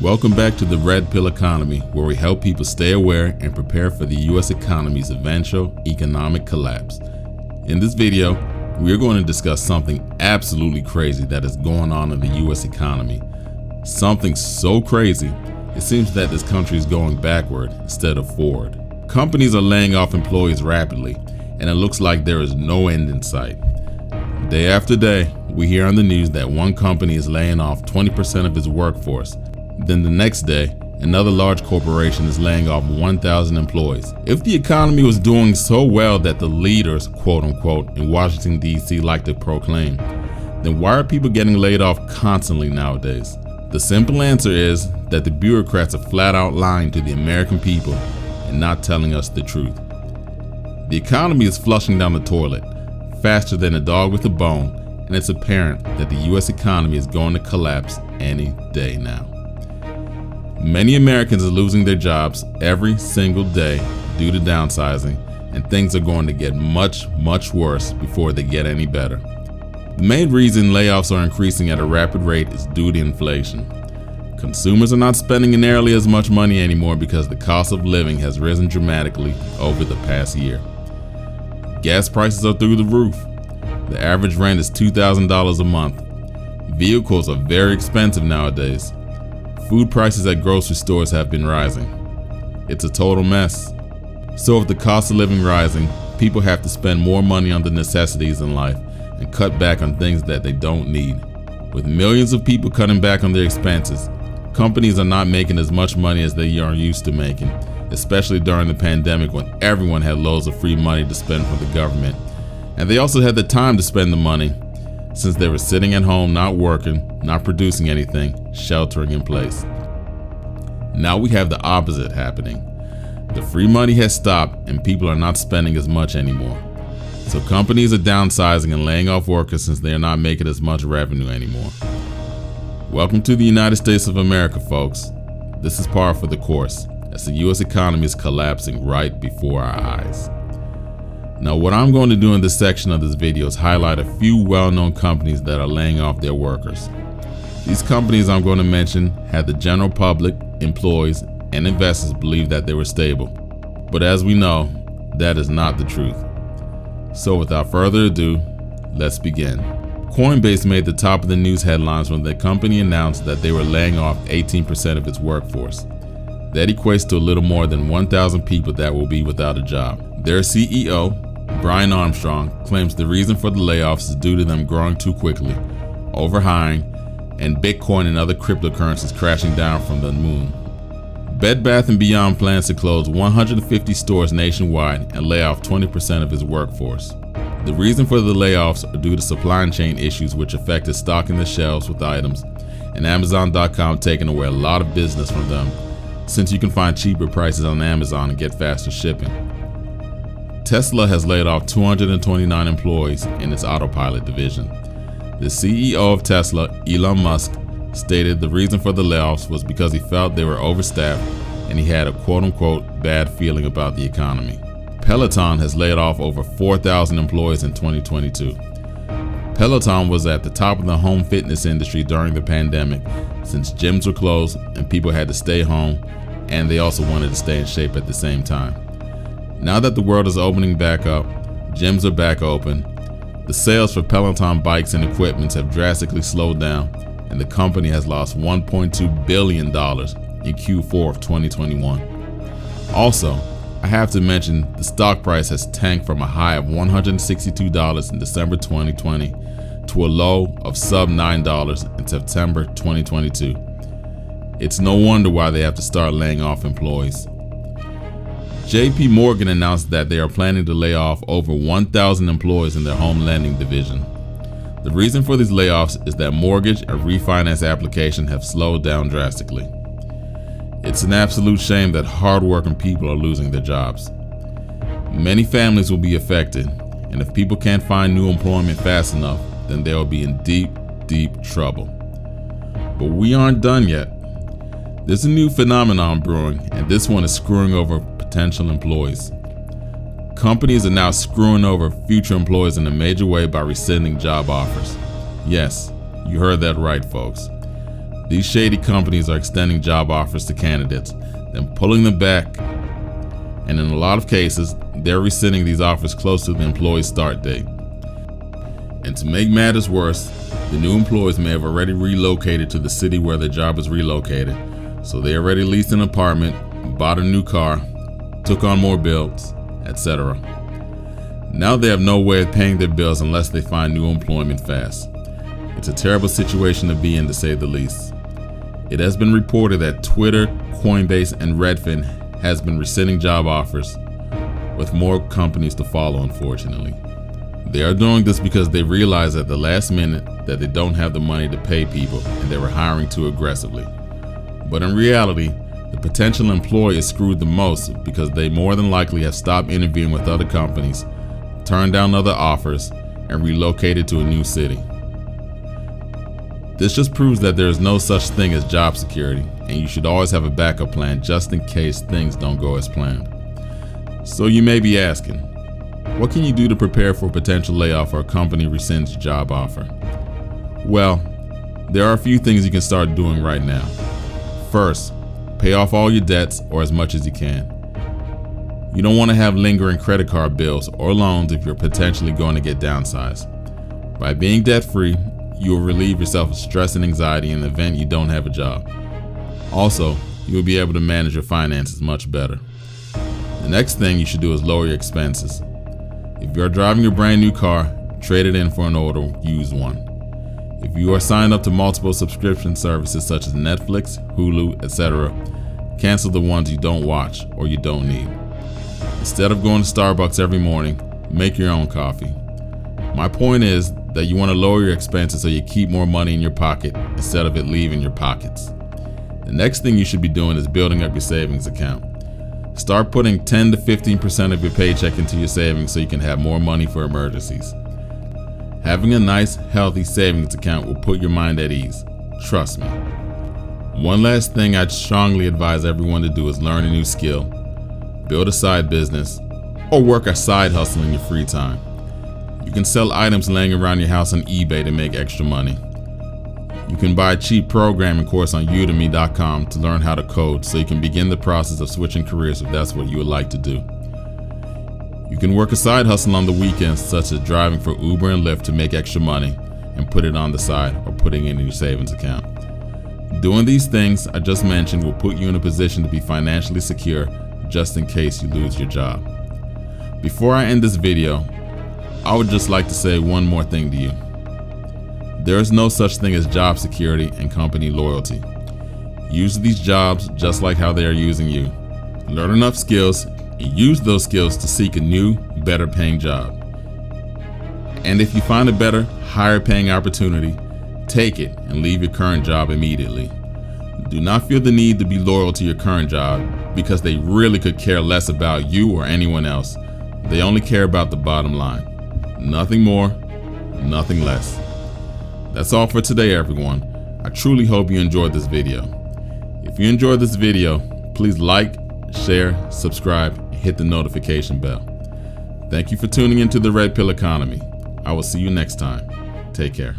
Welcome back to the Red Pill Economy, where we help people stay aware and prepare for the U.S. economy's eventual economic collapse. In this video, we are going to discuss something absolutely crazy that is going on in the U.S. economy. Something so crazy, it seems that this country is going backward instead of forward. Companies are laying off employees rapidly, and it looks like there is no end in sight. Day after day, we hear on the news that one company is laying off 20% of its workforce. Then the next day, another large corporation is laying off 1,000 employees. If the economy was doing so well that the leaders, quote unquote, in Washington, D.C. like to proclaim, then why are people getting laid off constantly nowadays? The simple answer is that the bureaucrats are flat out lying to the American people and not telling us the truth. The economy is flushing down the toilet faster than a dog with a bone, and it's apparent that the U.S. economy is going to collapse any day now. Many Americans are losing their jobs every single day due to downsizing, and things are going to get much worse before they get any better. The main reason layoffs are increasing at a rapid rate is due to inflation. Consumers are not spending nearly as much money anymore because the cost of living has risen dramatically over the past year. Gas prices are through the roof. The average rent is $2,000 a month. Vehicles are very expensive nowadays. Food prices at grocery stores have been rising. It's a total mess. So with the cost of living rising, people have to spend more money on the necessities in life and cut back on things that they don't need. With millions of people cutting back on their expenses, companies are not making as much money as they are used to making, especially during the pandemic when everyone had loads of free money to spend from the government. And they also had the time to spend the money, since they were sitting at home not working, not producing anything, sheltering in place. Now we have the opposite happening. The free money has stopped and people are not spending as much anymore. So companies are downsizing and laying off workers since they are not making as much revenue anymore. Welcome to the United States of America, folks. This is par for the course, as the U.S. economy is collapsing right before our eyes. Now, what I'm going to do in this section of this video is highlight a few well-known companies that are laying off their workers. These companies I'm going to mention had the general public, employees, and investors believe that they were stable. But as we know, that is not the truth. So without further ado, let's begin. Coinbase made the top of the news headlines when the company announced that they were laying off 18% of its workforce. That equates to a little more than 1,000 people that will be without a job. Their CEO, Brian Armstrong, claims the reason for the layoffs is due to them growing too quickly, overhiring, and Bitcoin and other cryptocurrencies crashing down from the moon. Bed Bath & Beyond plans to close 150 stores nationwide and lay off 20% of its workforce. The reason for the layoffs are due to supply chain issues which affected stocking the shelves with items, and Amazon.com taking away a lot of business from them, since you can find cheaper prices on Amazon and get faster shipping. Tesla has laid off 229 employees in its autopilot division. The CEO of Tesla, Elon Musk, stated the reason for the layoffs was because he felt they were overstaffed and he had a quote-unquote bad feeling about the economy. Peloton has laid off over 4,000 employees in 2022. Peloton was at the top of the home fitness industry during the pandemic, since gyms were closed and people had to stay home, and they also wanted to stay in shape at the same time. Now that the world is opening back up, gyms are back open, the sales for Peloton bikes and equipment have drastically slowed down, and the company has lost $1.2 billion in Q4 of 2021. Also, I have to mention the stock price has tanked from a high of $162 in December 2020 to a low of sub $9 in September 2022. It's no wonder why they have to start laying off employees. JP Morgan announced that they are planning to lay off over 1,000 employees in their home lending division. The reason for these layoffs is that mortgage and refinance applications have slowed down drastically. It's an absolute shame that hardworking people are losing their jobs. Many families will be affected, and if people can't find new employment fast enough, then they will be in deep trouble. But we aren't done yet. There's a new phenomenon brewing, and this one is screwing over potential employees. Companies are now screwing over future employees in a major way by rescinding job offers. Yes, you heard that right, folks. These shady companies are extending job offers to candidates, then pulling them back, and in a lot of cases, they're rescinding these offers close to the employee's start date. And to make matters worse, the new employees may have already relocated to the city where their job is relocated, so they already leased an apartment, bought a new car, took on more bills, etc. Now they have no way of paying their bills unless they find new employment fast. It's a terrible situation to be in, to say the least. It has been reported that Twitter, Coinbase, and Redfin has been rescinding job offers, with more companies to follow, unfortunately. They are doing this because they realize at the last minute that they don't have the money to pay people and they were hiring too aggressively. But in reality, the potential employee is screwed the most because they more than likely have stopped interviewing with other companies, turned down other offers, and relocated to a new city. This just proves that there is no such thing as job security, and you should always have a backup plan just in case things don't go as planned. So you may be asking, what can you do to prepare for a potential layoff or a company rescinds your job offer? Well, there are a few things you can start doing right now. First, pay off all your debts or as much as you can. You don't want to have lingering credit card bills or loans if you're potentially going to get downsized. By being debt-free, you will relieve yourself of stress and anxiety in the event you don't have a job. Also, you will be able to manage your finances much better. The next thing you should do is lower your expenses. If you are driving a brand new car, trade it in for an older used one. If you are signed up to multiple subscription services such as Netflix, Hulu, etc., cancel the ones you don't watch or you don't need. Instead of going to Starbucks every morning, make your own coffee. My point is that you want to lower your expenses so you keep more money in your pocket instead of it leaving your pockets. The next thing you should be doing is building up your savings account. Start putting 10 to 15% of your paycheck into your savings so you can have more money for emergencies. Having a nice, healthy savings account will put your mind at ease. Trust me. One last thing I'd strongly advise everyone to do is learn a new skill, build a side business, or work a side hustle in your free time. You can sell items laying around your house on eBay to make extra money. You can buy a cheap programming course on udemy.com to learn how to code so you can begin the process of switching careers if that's what you would like to do. You can work a side hustle on the weekends, such as driving for Uber and Lyft to make extra money and put it on the side or putting it in your savings account. Doing these things I just mentioned will put you in a position to be financially secure just in case you lose your job. Before I end this video, I would just like to say one more thing to you. There is no such thing as job security and company loyalty. Use these jobs just like how they are using you. Learn enough skills and use those skills to seek a new, better paying job. And if you find a better, higher paying opportunity, take it and leave your current job immediately. Do not feel the need to be loyal to your current job because they really could care less about you or anyone else. They only care about the bottom line. Nothing more, nothing less. That's all for today, everyone. I truly hope you enjoyed this video. If you enjoyed this video, please like, share, subscribe, and hit the notification bell. Thank you for tuning into the Red Pill Economy. I will see you next time. Take care.